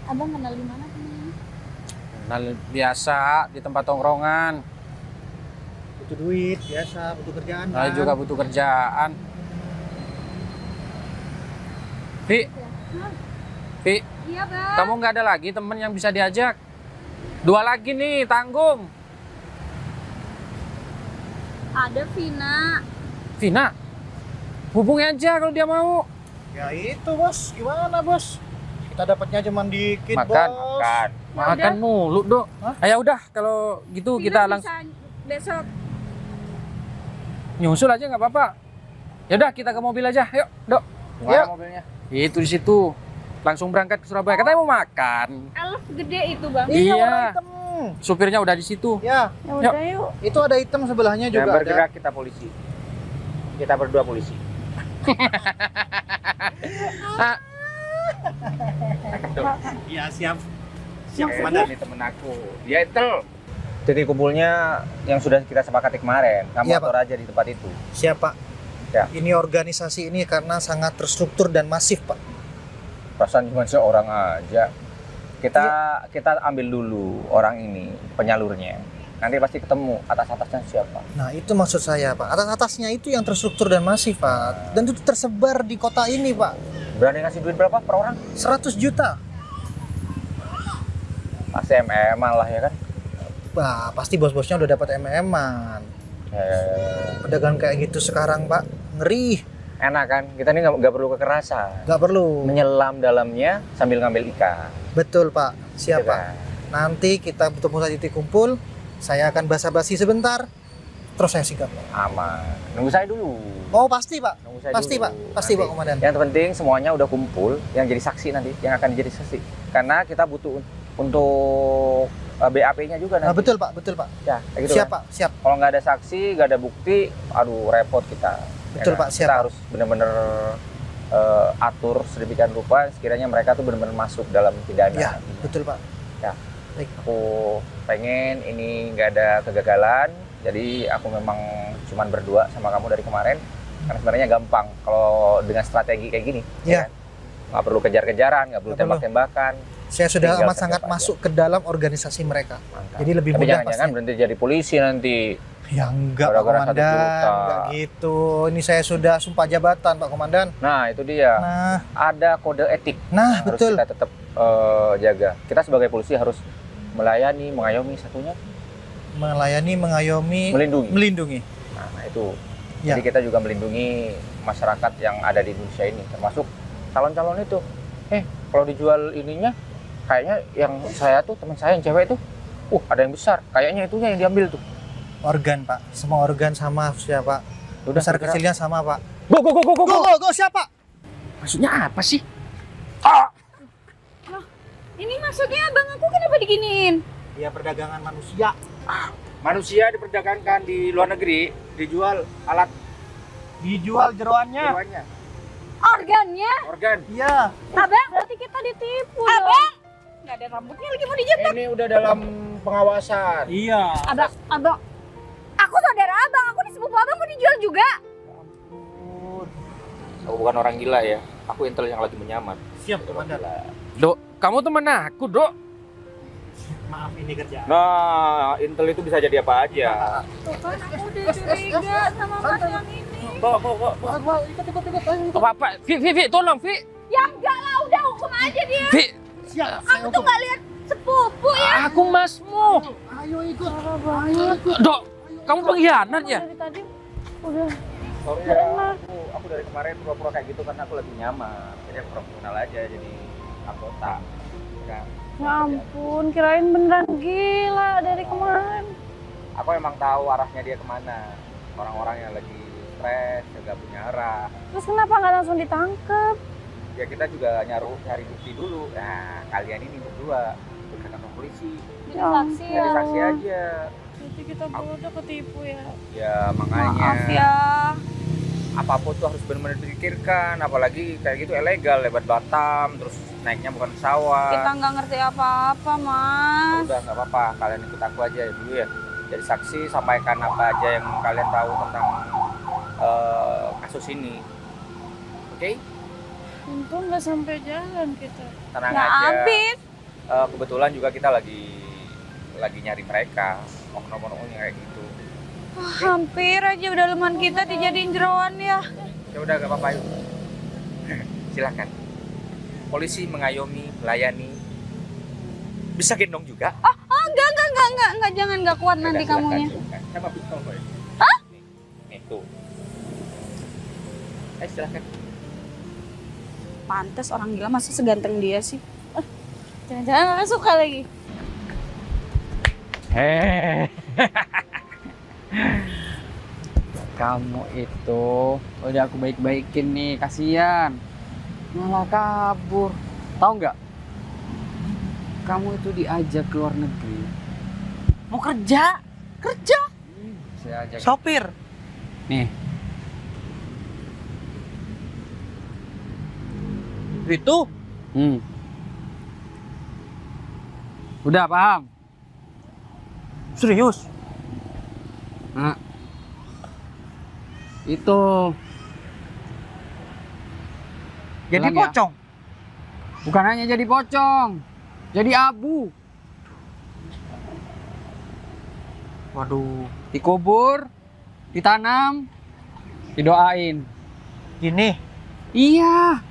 Abang kenal di mana temennya? Nah, biasa di tempat tongkrongan. Butuh duit, biasa, butuh kerjaan. Saya kan? juga butuh kerjaan. Vi, Hah? Vi, Iya bang. kamu nggak ada lagi temen yang bisa diajak? 2 lagi nih, tanggung. Ada Vina. Vina, hubungi aja kalau dia mau. Ya itu bos, gimana bos? Kita dapatnya cuma dikit Makan, bos. makan. Ya Makan udah. mulu, Dok. Hah? Ayo udah, kalau gitu Vina kita bisa langsung besok. nyusul aja nggak apa-apa. Ya udah, kita ke mobil aja. Yuk, Dok. Yuk. Mobilnya. Itu di situ. Langsung berangkat ke Surabaya. Katanya mau makan. Elf gede itu bang. Iya. warna hitam. Supirnya udah di situ. Ya, ya udah yuk. itu ada hitam sebelahnya juga ada. kita polisi. Kita berdua polisi. Iya siap. Siap komandan nih temen aku. Dia itu. Titik kumpulnya yang sudah kita sepakati kemarin. Kamu Iya, atur aja di tempat itu. Siapa? Ya. Ini organisasi ini karena sangat terstruktur dan masif, Pak. Perasaan cuma seorang aja. Kita ambil dulu orang ini, penyalurnya. Nanti pasti ketemu atas-atasnya siapa. Nah, itu maksud saya, Pak. Atas-atasnya itu yang terstruktur dan masif, Pak. Dan itu tersebar di kota ini, Pak. Berani ngasih duit berapa per orang? 100 juta. Pasti MM lah ya kan. Wah, pasti bos-bosnya udah dapat MM-an. Pedagang kayak gitu sekarang, Pak. Ngeri. Enak kan? Kita ini nggak perlu kekerasan. Nggak perlu. Menyelam dalamnya sambil ngambil ikan. Betul, Pak. Gitu Siap, Pak. kan? Nanti kita bertemu di titik kumpul. Saya akan basa-basi sebentar. Terus saya sigap. Aman. Nunggu saya dulu. Oh, pasti, Pak. Nunggu saya Pasti, dulu. Pak. Pasti, Nanti. Pak Komandan. Yang terpenting semuanya udah kumpul. Yang jadi saksi nanti, yang akan jadi saksi. Karena kita butuh untuk BAP-nya juga nanti. Nah, betul, Pak. Betul, Pak. Ya, kayak gitu Siap, kan? Pak. Siap. Kalau nggak ada saksi, nggak ada bukti, aduh repot kita. Betul, kan? Pak. Siap, Kita Pak. harus benar-benar atur sedemikian rupa sekiranya mereka tuh benar-benar masuk dalam pidana. Ya, betul, Pak. Aku pengen ini nggak ada kegagalan, jadi aku memang cuman berdua sama kamu dari kemarin. Karena sebenarnya gampang kalau dengan strategi kayak gini. Iya. kan? Nggak perlu kejar-kejaran, nggak perlu Nggak perlu. tembak-tembakan. Saya sudah Tinggal amat sangat kerja aja. masuk ke dalam organisasi mereka. Mantap. Jadi lebih Tapi mudah jangan-jangan pasti. berhenti jadi polisi nanti. Ya enggak, Pak Gara-gara 1 Komandan. juta. Enggak gitu. Ini saya sudah sumpah jabatan, Pak Komandan. Nah itu dia. Nah, Ada kode etik nah yang harus betul. kita tetap jaga. Kita sebagai polisi harus melayani, mengayomi satunya, Melayani, mengayomi, melindungi. melindungi. Nah itu. Ya. Jadi kita juga melindungi masyarakat yang ada di Indonesia ini, termasuk calon-calon itu. Kalau dijual ininya, kayaknya yang saya tuh teman saya yang cewek tuh, ada yang besar. Kayaknya itunya yang diambil tuh. Organ, Pak. Semua organ sama siapa? Udah Besar bergerak. kecilnya sama, Pak. Go go go go go Go, go. go, go, siapa? Maksudnya apa sih? Ini maksudnya abang aku kenapa diginiin? Dia perdagangan manusia. Manusia diperdagangkan di luar negeri, dijual alat Dijual jeroannya. jeroannya, Organnya? organ. Iya. Abang, berarti kita ditipu. Abang, nggak ada rambutnya lagi mau dijemput. Ini udah dalam pengawasan. Iya. Abang, aku saudara abang, aku di sepupu abang mau dijual juga. Aku bukan orang gila ya. Aku intel yang lagi menyamar. Siap, Komandan. Dok, kamu temen aku, Dok. Maaf, ini kerjaan. Nah, intel itu bisa jadi apa aja. Tuh kan aku udah curiga sama mas yang ini. Kok. Ikut. Apa? Vi, tolong, Vi. Ya enggak lah, udah hukum aja dia. Vi, Siap. Aku tuh nggak lihat sepupu ya. aku masmu. Ayo ikut. Dok, kamu pengkhianat ya? Dari tadi udah. Sorry ya, aku dari kemarin pura-pura kayak gitu karena aku lagi nyamar. Jadi aku profesional aja jadi anggota. Kan? Ya ampun, kirain beneran gila dari kemarin. Aku emang tahu arahnya dia kemana. Orang-orang yang lagi stres, nggak punya arah. Terus kenapa nggak langsung ditangkep? Ya kita juga nyari bukti dulu. Nah, kalian ini berdua bukan kantor polisi. Jadi saksi ya. Jadi saksi aja. Berarti kita berdua ketipu ya. Ya makanya. Maaf ya. Apapun tuh harus benar-benar dipikirkan. Apalagi kayak gitu ilegal, lewat Batam, terus naiknya bukan pesawat. Kita nggak ngerti apa-apa, Mas. Udah nggak apa-apa, kalian ikut aku aja dulu ya. Jadi saksi, sampaikan apa aja yang kalian tahu tentang kasus ini. Oke? Untung nggak sampai jalan kita. Tenang Nggak aja. habis. Kebetulan juga kita lagi nyari mereka. Oknum-oknum yang kayak gitu. Hampir aja udah leman kita dijadiin jeroan ya. Ya udah nggak apa-apa yuk. Silakan. Polisi mengayomi, melayani. Bisa gendong juga. Enggak, jangan nggak kuat nanti Silakan, kamunya. silakan. Sama pistol boy. Hah? Nih tuh. Silakan. Pantes orang gila masa seganteng dia sih. Jangan-jangan nggak suka lagi. Kamu itu udah aku baik-baikin nih, kasihan. Malah kabur. Tahu nggak? Kamu itu diajak ke luar negeri. Mau kerja? Kerja? Saya ajak. Sopir? Nih, Itu? udah paham? Serius? Nah, itu. Jadi Ulang ya. pocong? Bukan hanya jadi pocong, jadi abu. Waduh. Dikubur, ditanam, didoain. Gini? Iya.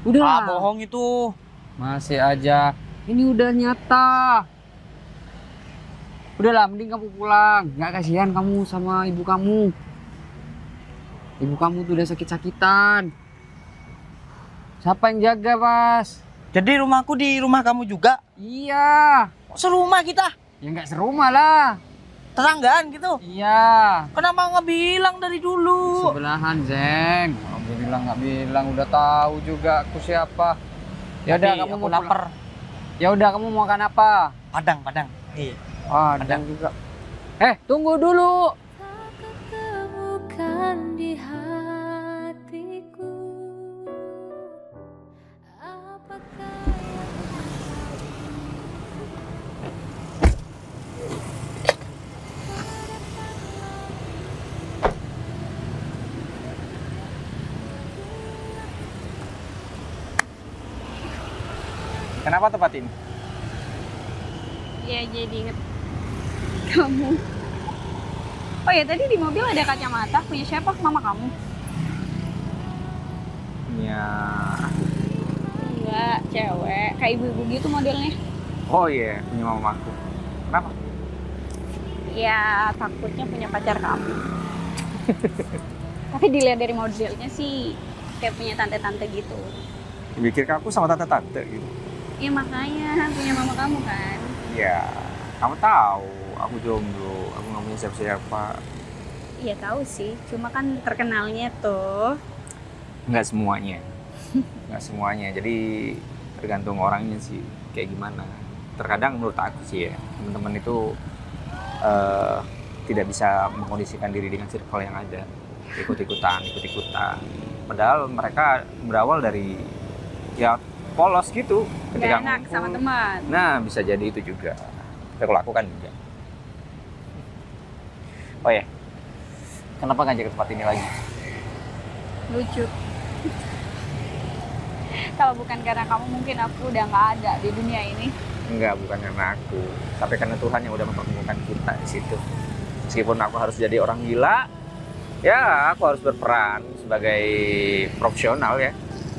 Udah. Ah, bohong itu. Masih aja. Ini udah nyata. Udahlah, mending kamu pulang. Nggak kasihan kamu sama ibu kamu. Ibu kamu tuh udah sakit-sakitan. Siapa yang jaga, Mas? Jadi rumahku di rumah kamu juga? Iya. Serumah kita? Ya nggak serumah lah. Tetanggaan gitu? Iya. Kenapa nggak bilang dari dulu? Sebelahan, Zeng. Kamu nggak bilang, udah tahu juga aku siapa. Ya udah, Tapi kamu aku mau lapar. Ya udah, kamu mau makan apa? Padang. Iya. Ada juga. Tunggu dulu. Ketemukan di hatiku. Apakah Kenapa tempat ini? Ya jadi inget kamu. Oh ya, tadi di mobil ada kacamata punya siapa? Mama kamu? Ya. Enggak, cewek. Kayak ibu-ibu gitu modelnya. Oh iya, punya mamaku. Kenapa? Ya takutnya punya pacar kamu. Tapi dilihat dari modelnya sih kayak punya tante-tante gitu. Pikir aku sama tante-tante gitu. Iya makanya punya mama kamu kan. Ya, kamu tahu aku jomblo, aku nggak punya siapa-siapa. Iya tahu sih, cuma kan terkenalnya tuh. Nggak semuanya. nggak semuanya. Jadi tergantung orangnya sih kayak gimana. Terkadang menurut aku sih ya, teman-teman itu tidak bisa mengkondisikan diri dengan circle yang ada, ikut-ikutan. Padahal mereka berawal dari ya polos gitu ketika Gak enak ngumpul. sama teman. Nah, bisa jadi itu juga. Tapi kalau aku kan enggak. Oh ya, kenapa ngajak ke tempat ini lagi? Lucu. Kalau bukan karena kamu mungkin aku udah nggak ada di dunia ini. Enggak, bukan karena aku. Tapi karena Tuhan yang udah mempertemukan kita di situ. Meskipun aku harus jadi orang gila, ya aku harus berperan sebagai profesional ya.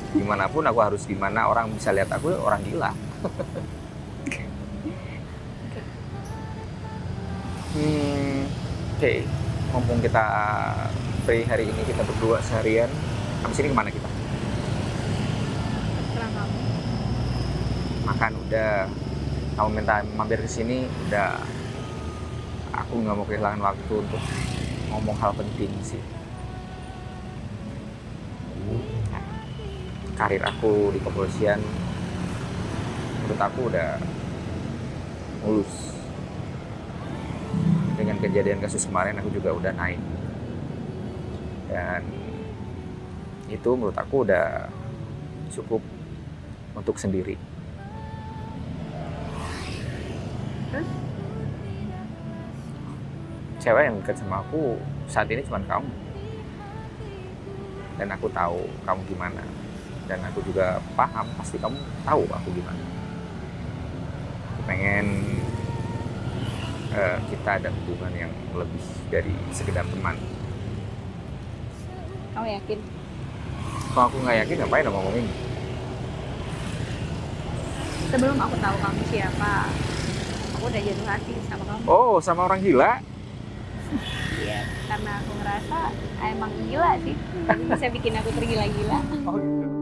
Dimanapun aku harus gimana, orang bisa lihat aku orang gila. Oke, mumpung kita free hari ini, kita berdua seharian. Habis ini kemana kita? Terserah kamu. Makan udah. Kamu minta mampir ke sini udah. Aku nggak mau kehilangan waktu untuk ngomong hal penting sih. Nah, karir aku di kepolisian menurut aku udah mulus. Dengan kejadian kasus kemarin aku juga udah naik. Dan itu menurut aku udah cukup untuk sendiri. Terus? Cewek yang dekat sama aku saat ini cuma kamu. Dan aku tahu kamu gimana. Dan aku juga paham, pasti kamu tahu aku gimana. Aku pengen kita ada hubungan yang lebih dari sekedar teman. Kamu yakin? Kalau aku nggak yakin, ngapain aku ngomong ini? Sebelum aku tahu kamu siapa, aku udah jatuh hati sama kamu. Oh, sama orang gila? Iya, karena aku ngerasa emang gila sih. Bisa bikin aku tergila-gila. Oh gitu.